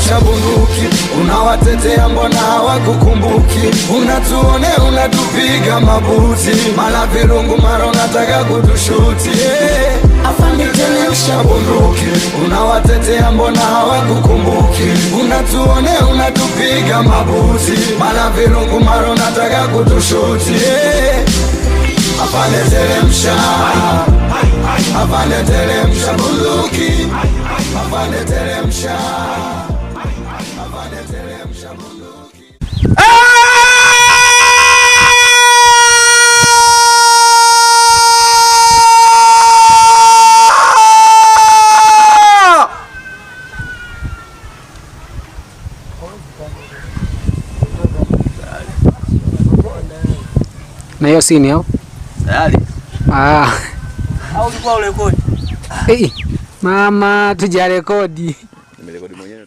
unateremsha bunduki, unawatetea mbona hawakukumbuki, unatuone unatupiga mabuti, mara virungu mara unataka kutushuti. Afande teremsha bunduki, unawatetea mbona hawakukumbuki, unatuone unatupiga mabuti, mara virungu mara unataka kutushuti. Afande teremsha, afande teremsha bunduki, afande teremsha, afande teremsha bunduki. Na hiyo sini au? Tayari. Au ulikuwa urekodi? Mama tujarekodi. Nimerekodi mwenyewe.